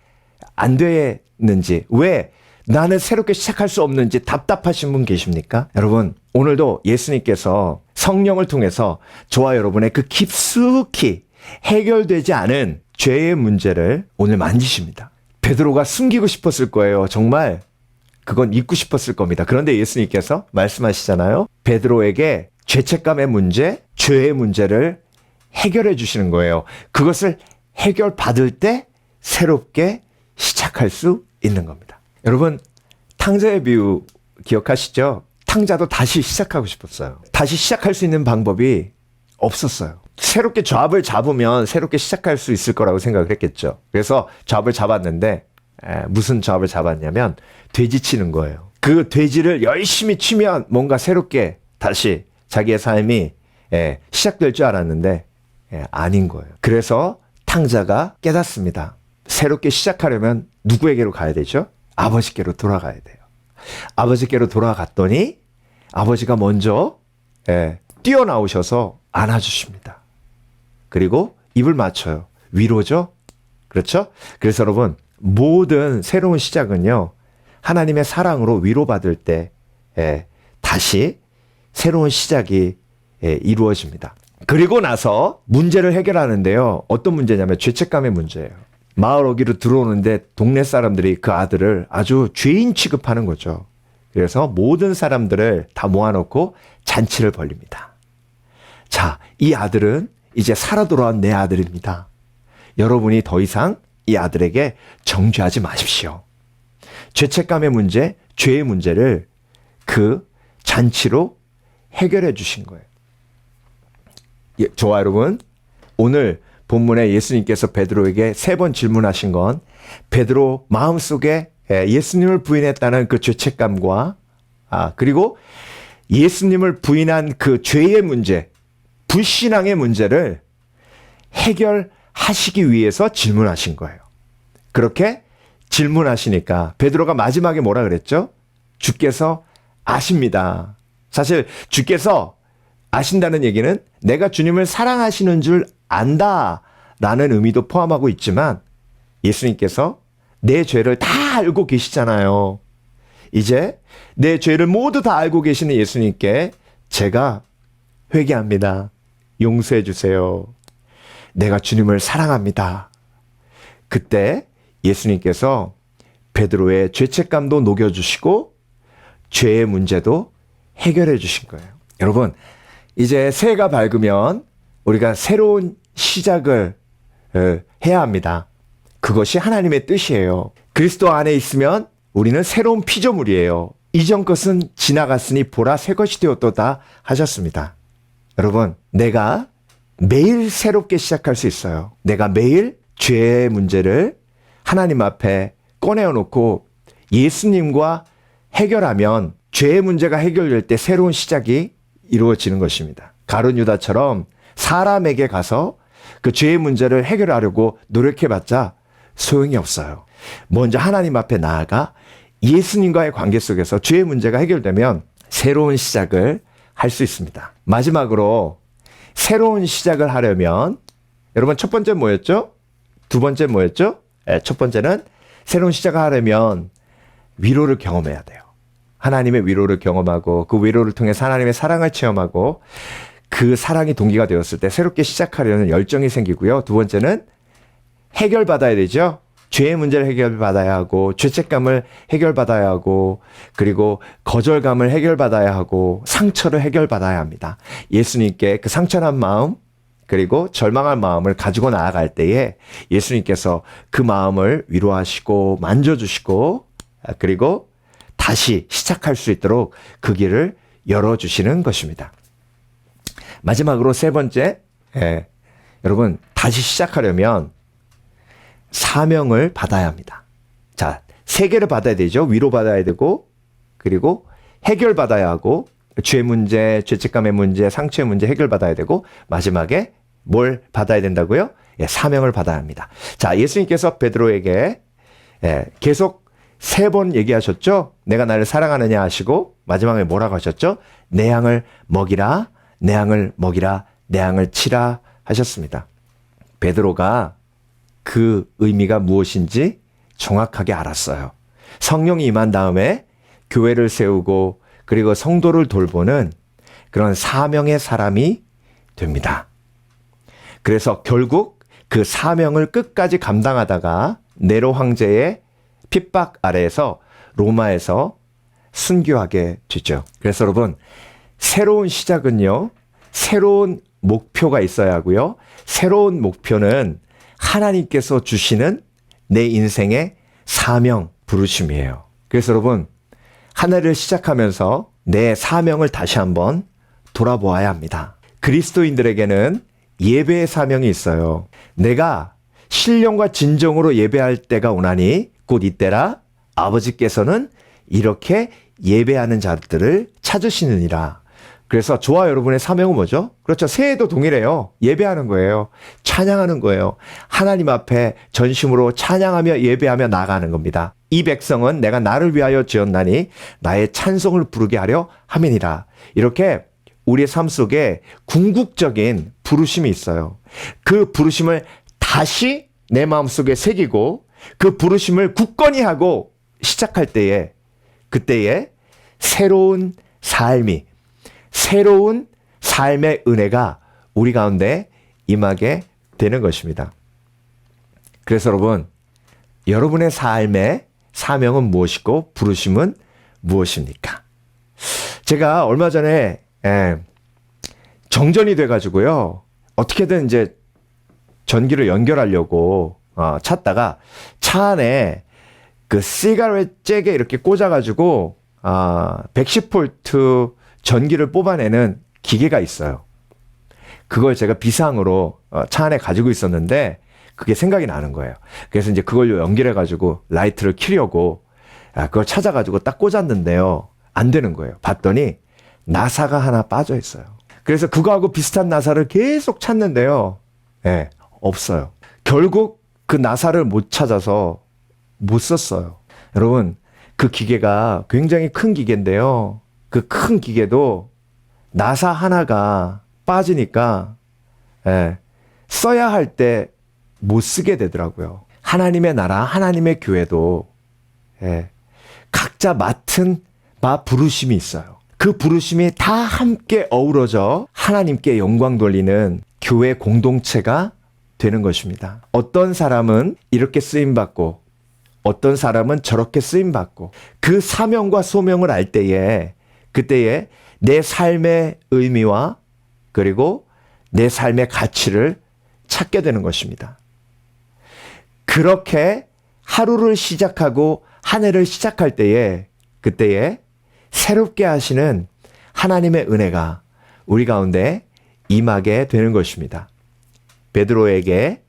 안 되는지, 왜 나는 새롭게 시작할 수 없는지 답답하신 분 계십니까? 여러분, 오늘도 예수님께서 성령을 통해서 저와 여러분의 그 깊숙이 해결되지 않은 죄의 문제를 오늘 만지십니다. 베드로가 숨기고 싶었을 거예요. 정말 그건 잊고 싶었을 겁니다. 그런데 예수님께서 말씀하시잖아요. 베드로에게 죄책감의 문제, 죄의 문제를 해결해 주시는 거예요. 그것을 해결받을 때 새롭게 시작할 수 있는 겁니다. 여러분, 탕자의 비유 기억하시죠? 탕자도 다시 시작하고 싶었어요. 다시 시작할 수 있는 방법이 없었어요. 새롭게 잡을 잡으면 새롭게 시작할 수 있을 거라고 생각을 했겠죠. 그래서 잡을 잡았는데 무슨 잡을 잡았냐면 돼지 치는 거예요. 그 돼지를 열심히 치면 뭔가 새롭게 다시 자기의 삶이 시작될 줄 알았는데 아닌 거예요. 그래서 탕자가 깨닫습니다. 새롭게 시작하려면 누구에게로 가야 되죠? 아버지께로 돌아가야 돼요. 아버지께로 돌아갔더니 아버지가 먼저 뛰어나오셔서 안아주십니다. 그리고 입을 맞춰요. 위로죠? 그렇죠? 그래서 여러분, 모든 새로운 시작은요, 하나님의 사랑으로 위로받을 때 다시 새로운 시작이 이루어집니다. 그리고 나서 문제를 해결하는데요. 어떤 문제냐면 죄책감의 문제예요. 마을 어귀로 들어오는데 동네 사람들이 그 아들을 아주 죄인 취급하는 거죠. 그래서 모든 사람들을 다 모아놓고 잔치를 벌립니다. 자, 이 아들은 이제 살아 돌아온 내 아들입니다. 여러분이 더 이상 이 아들에게 정죄하지 마십시오. 죄책감의 문제, 죄의 문제를 그 잔치로 해결해 주신 거예요. 저와 여러분, 오늘 본문에 예수님께서 베드로에게 3번 질문하신 건 베드로 마음속에 예수님을 부인했다는 그 죄책감과 그리고 예수님을 부인한 그 죄의 문제, 불신앙의 문제를 해결하시기 위해서 질문하신 거예요. 그렇게 질문하시니까 베드로가 마지막에 뭐라 그랬죠? 주께서 아십니다. 사실 주께서 아신다는 얘기는 내가 주님을 사랑하시는 줄 안다라는 의미도 포함하고 있지만 예수님께서 내 죄를 다 알고 계시잖아요. 이제 내 죄를 모두 다 알고 계시는 예수님께 제가 회개합니다. 용서해 주세요. 내가 주님을 사랑합니다. 그때 예수님께서 베드로의 죄책감도 녹여주시고 죄의 문제도 해결해 주신 거예요. 여러분, 이제 새해가 밝으면 우리가 새로운 시작을 해야 합니다. 그것이 하나님의 뜻이에요. 그리스도 안에 있으면 우리는 새로운 피조물이에요. 이전 것은 지나갔으니 보라 새 것이 되었도다 하셨습니다. 여러분, 내가 매일 새롭게 시작할 수 있어요. 내가 매일 죄의 문제를 하나님 앞에 꺼내놓고 예수님과 해결하면 죄의 문제가 해결될 때 새로운 시작이 이루어지는 것입니다. 가룟 유다처럼 사람에게 가서 그 죄의 문제를 해결하려고 노력해봤자 소용이 없어요. 먼저 하나님 앞에 나아가 예수님과의 관계 속에서 죄의 문제가 해결되면 새로운 시작을 할 수 있습니다. 마지막으로 새로운 시작을 하려면 여러분 첫 번째 뭐였죠? 두 번째 뭐였죠? 첫 번째는 새로운 시작을 하려면 위로를 경험해야 돼요. 하나님의 위로를 경험하고 그 위로를 통해서 하나님의 사랑을 체험하고 그 사랑이 동기가 되었을 때 새롭게 시작하려는 열정이 생기고요. 두 번째는 해결받아야 되죠. 죄의 문제를 해결받아야 하고 죄책감을 해결받아야 하고 그리고 거절감을 해결받아야 하고 상처를 해결받아야 합니다. 예수님께 그 상처난 마음 그리고 절망한 마음을 가지고 나아갈 때에 예수님께서 그 마음을 위로하시고 만져주시고 그리고 다시 시작할 수 있도록 그 길을 열어주시는 것입니다. 마지막으로 세 번째, 여러분 다시 시작하려면 사명을 받아야 합니다. 자, 세 개를 받아야 되죠. 위로받아야 되고 그리고 해결받아야 하고 죄 문제, 죄책감의 문제, 상처의 문제 해결받아야 되고 마지막에 뭘 받아야 된다고요? 사명을 받아야 합니다. 자, 예수님께서 베드로에게 계속 3번 얘기하셨죠? 내가 나를 사랑하느냐 하시고 마지막에 뭐라고 하셨죠? 내 양을 먹이라, 내 양을 먹이라, 내 양을 치라 하셨습니다. 베드로가 그 의미가 무엇인지 정확하게 알았어요. 성령이 임한 다음에 교회를 세우고 그리고 성도를 돌보는 그런 사명의 사람이 됩니다. 그래서 결국 그 사명을 끝까지 감당하다가 네로 황제의 핍박 아래에서 로마에서 순교하게 되죠. 그래서 여러분, 새로운 시작은요, 새로운 목표가 있어야 하고요. 새로운 목표는 하나님께서 주시는 내 인생의 사명, 부르심이에요. 그래서 여러분, 하나를 시작하면서 내 사명을 다시 한번 돌아보아야 합니다. 그리스도인들에게는 예배의 사명이 있어요. 내가 신령과 진정으로 예배할 때가 오나니 곧 이때라 아버지께서는 이렇게 예배하는 자들을 찾으시느니라. 그래서 저와 여러분의 사명은 뭐죠? 그렇죠. 새해도 동일해요. 예배하는 거예요. 찬양하는 거예요. 하나님 앞에 전심으로 찬양하며 예배하며 나아가는 겁니다. 이 백성은 내가 나를 위하여 지었나니 나의 찬송을 부르게 하려 함이니라. 이렇게 우리의 삶 속에 궁극적인 부르심이 있어요. 그 부르심을 다시 내 마음속에 새기고 그 부르심을 굳건히 하고 시작할 때에 그때에 새로운 삶의 은혜가 우리 가운데 임하게 되는 것입니다. 그래서 여러분, 여러분의 삶의 사명은 무엇이고 부르심은 무엇입니까? 제가 얼마 전에 정전이 돼가지고요. 어떻게든 이제 전기를 연결하려고 찾다가 차 안에 그 시가렛 잭에 이렇게 꽂아가지고 110V 전기를 뽑아내는 기계가 있어요. 그걸 제가 비상으로 차 안에 가지고 있었는데 그게 생각이 나는 거예요. 그래서 이제 그걸 연결해가지고 라이트를 켜려고 그걸 찾아가지고 딱 꽂았는데요. 안 되는 거예요. 봤더니 나사가 하나 빠져 있어요. 그래서 그거하고 비슷한 나사를 계속 찾는데요. 네, 없어요. 결국 그 나사를 못 찾아서 못 썼어요. 여러분, 그 기계가 굉장히 큰 기계인데요. 그 큰 기계도 나사 하나가 빠지니까 써야 할 때 못 쓰게 되더라고요. 하나님의 나라, 하나님의 교회도 각자 맡은 부르심이 있어요. 그 부르심이 다 함께 어우러져 하나님께 영광 돌리는 교회 공동체가 되는 것입니다. 어떤 사람은 이렇게 쓰임받고 어떤 사람은 저렇게 쓰임받고 그 사명과 소명을 알 때에 그때에 내 삶의 의미와 그리고 내 삶의 가치를 찾게 되는 것입니다. 그렇게 하루를 시작하고 한 해를 시작할 때에 그때에 새롭게 하시는 하나님의 은혜가 우리 가운데 임하게 되는 것입니다. 베드로에게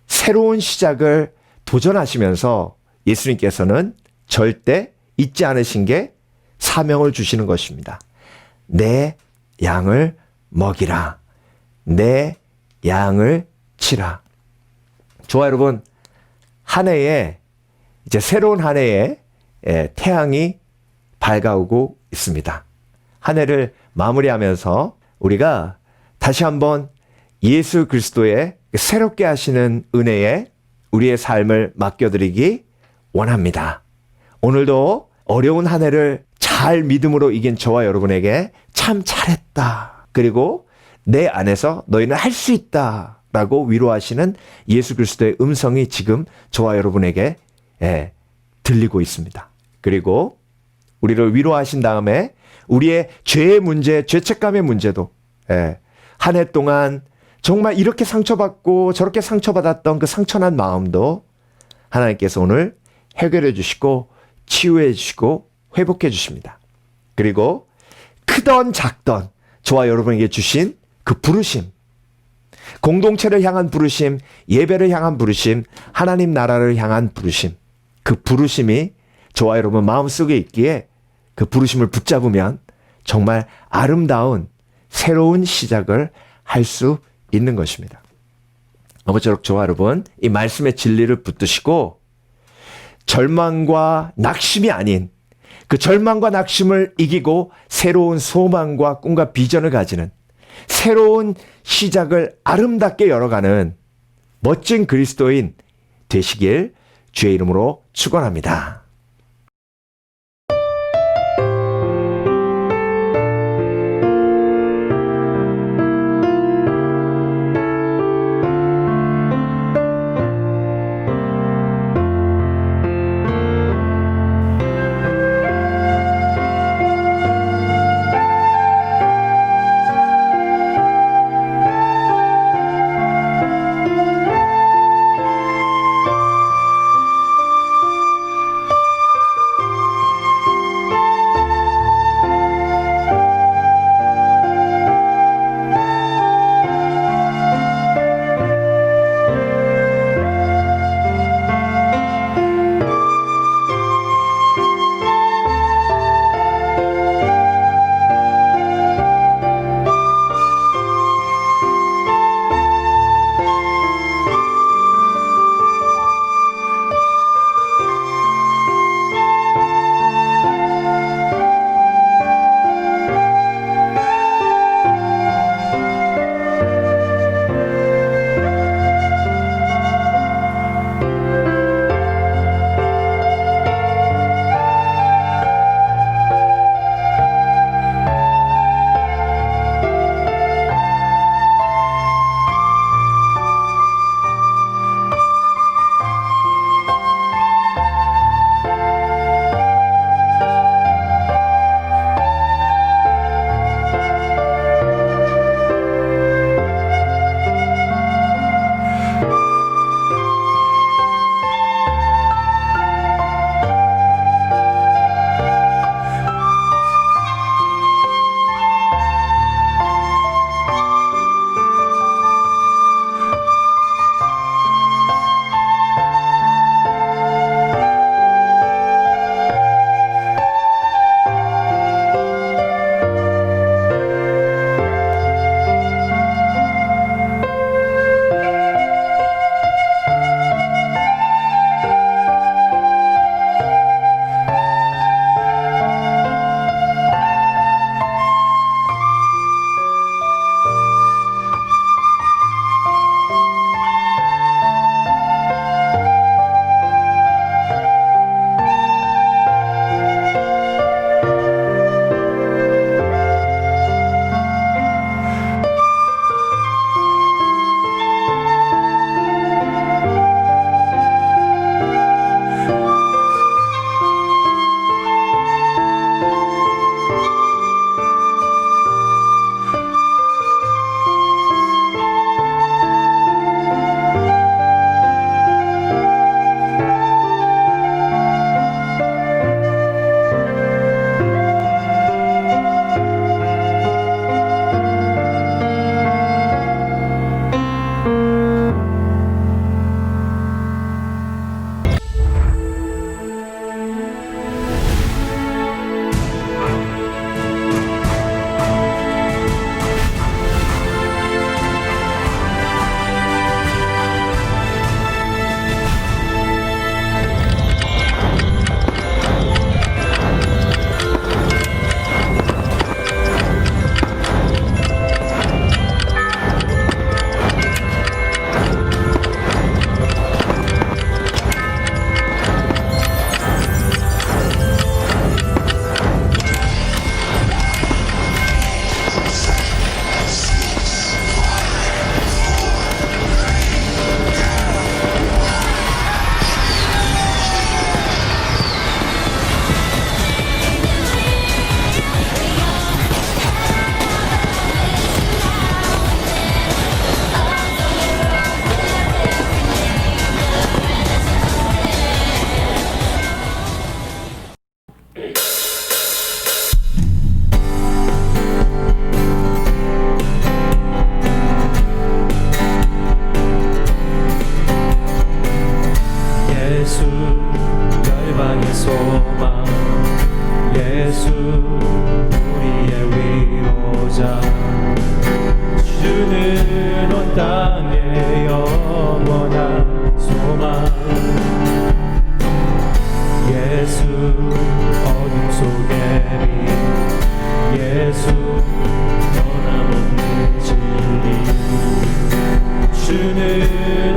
새로운 시작을 도전하시면서 예수님께서는 절대 잊지 않으신 게 사명을 주시는 것입니다. 내 양을 먹이라. 내 양을 치라. 좋아 여러분, 한 해에 이제 새로운 한 해에 태양이 밝아오고 있습니다. 한 해를 마무리하면서 우리가 다시 한번 예수 그리스도의 새롭게 하시는 은혜에 우리의 삶을 맡겨드리기 원합니다. 오늘도 어려운 한 해를 잘 믿음으로 이긴 저와 여러분에게 참 잘했다. 그리고 내 안에서 너희는 할 수 있다. 라고 위로하시는 예수 그리스도의 음성이 지금 저와 여러분에게 들리고 있습니다. 그리고 우리를 위로하신 다음에 우리의 죄의 문제, 죄책감의 문제도 한 해 동안 정말 이렇게 상처받고 저렇게 상처받았던 그 상처난 마음도 하나님께서 오늘 해결해 주시고 치유해 주시고 회복해 주십니다. 그리고 크던 작던 저와 여러분에게 주신 그 부르심, 공동체를 향한 부르심, 예배를 향한 부르심, 하나님 나라를 향한 부르심, 그 부르심이 저와 여러분 마음속에 있기에 그 부르심을 붙잡으면 정말 아름다운 새로운 시작을 할 수 있는 것입니다. 아무쪼록 저와 여러분 이 말씀의 진리를 붙드시고 절망과 낙심이 아닌 그 절망과 낙심을 이기고 새로운 소망과 꿈과 비전을 가지는 새로운 시작을 아름답게 열어가는 멋진 그리스도인 되시길 주의 이름으로 축원합니다.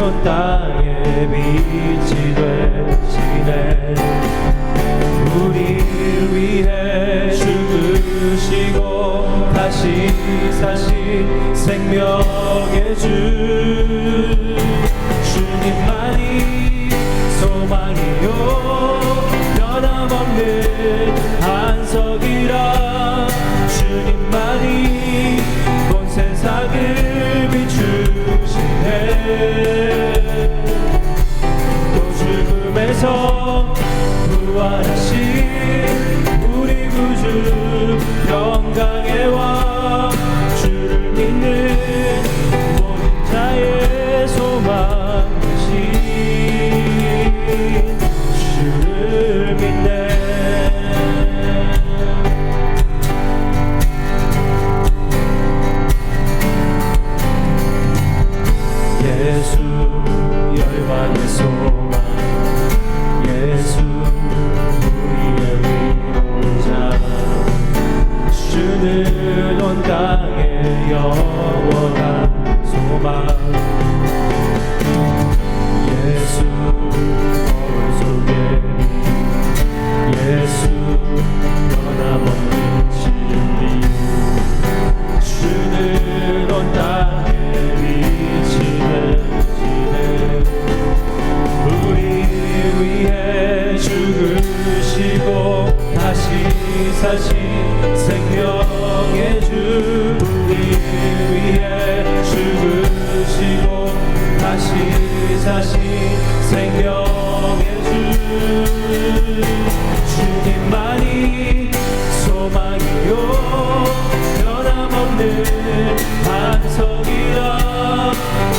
온 땅에 빛이 되시네. 우리를 위해 죽으시고 다시 사신 생명의 주 주님만이 소망이요 변함없는 반석이라. 주님만이 온 세상을 비추시네. 또 죽음에서 부활하신 우리 구주 영광의 왕 주를 믿는 모든 자의 소망 되신 주를 믿네. 예수 열방의 소망, 예수 우리의 위로자. 주는 온 땅의 영원한 소망. 예수 오른손의 빛, 예수 변함없는 진리. 주는 온 땅에 빛이 되시네. 우리 위해 죽으시고 다시 사신 생명의 주. 우리 위해 죽으시고 다시 사신 생명의 주. 주님만이 소망이요 변함없는 반석이라.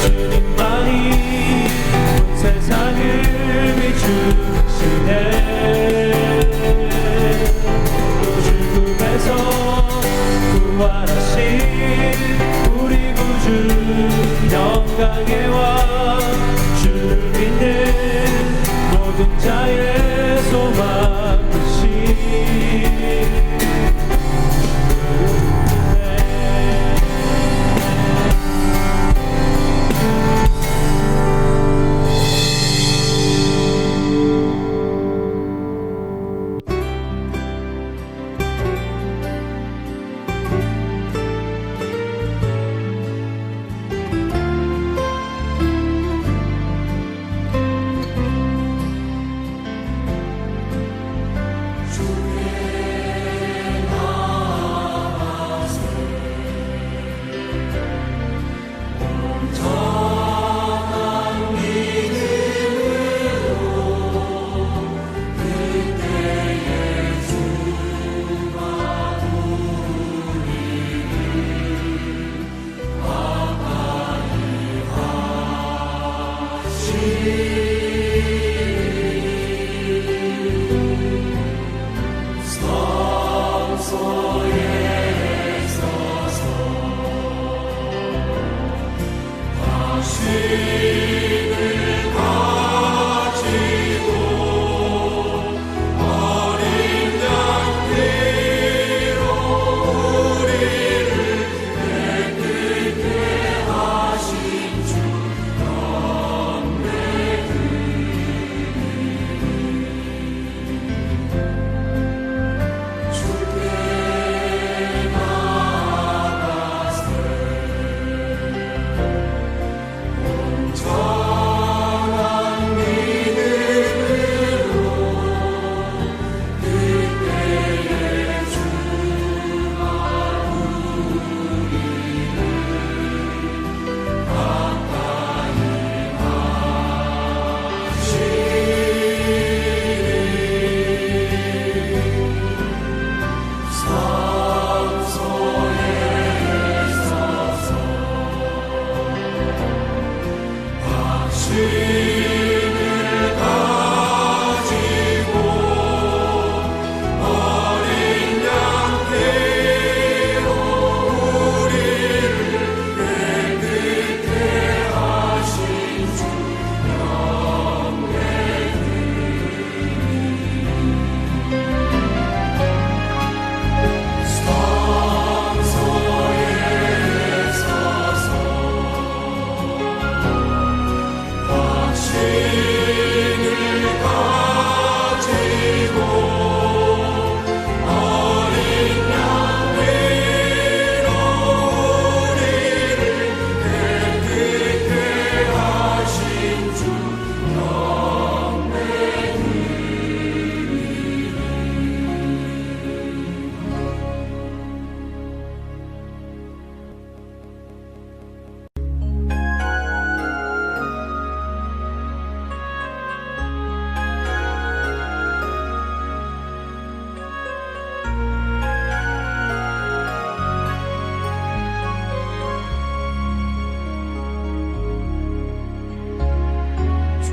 주님만이 온 세상을 비추시네. 또 죽음에서 부활하신 우리 구주 영광의 왕 주를 믿는 모든 자의 소망 되신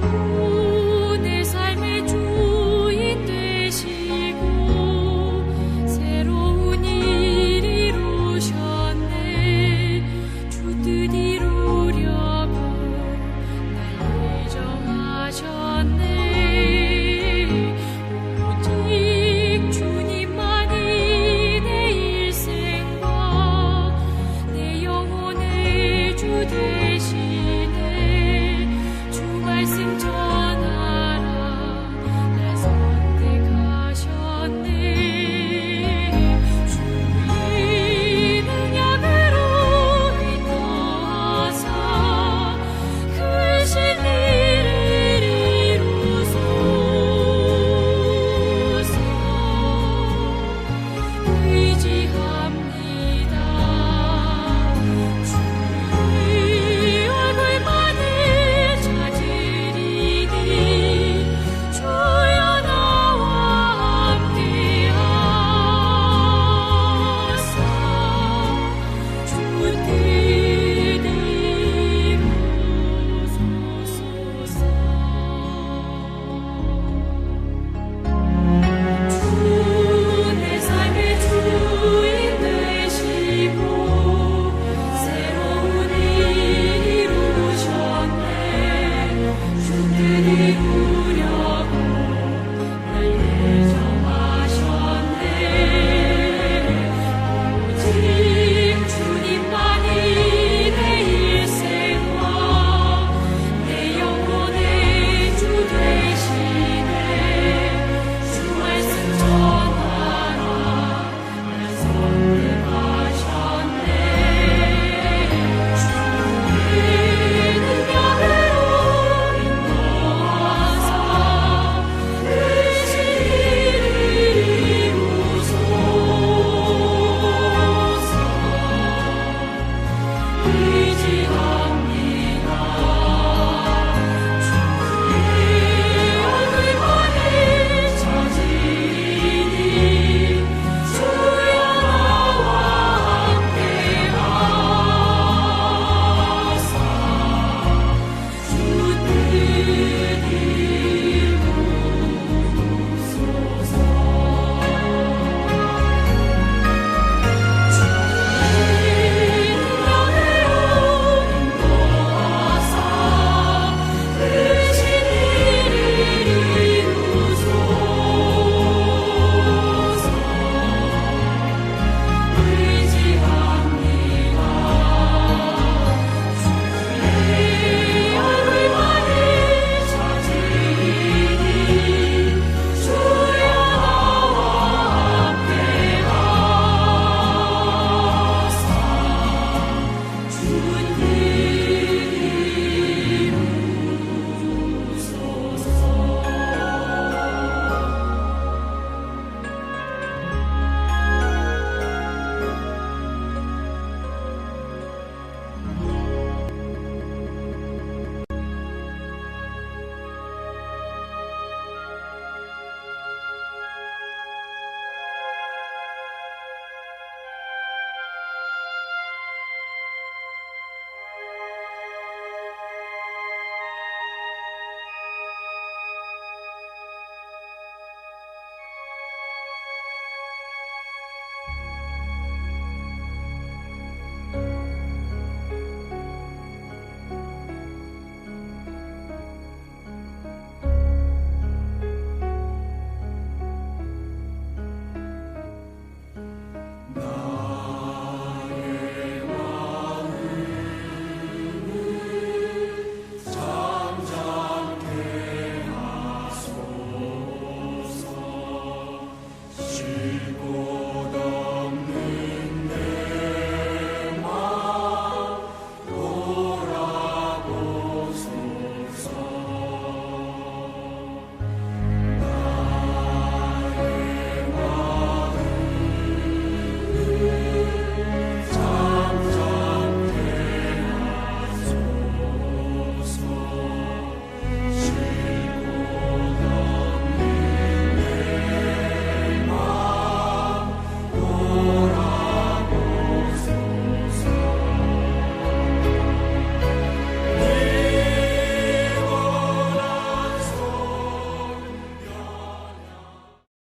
주 내 삶의 주인 되시고 새로운 일 이루셨네. 주 뜻 이루려고 날 인정하셨네.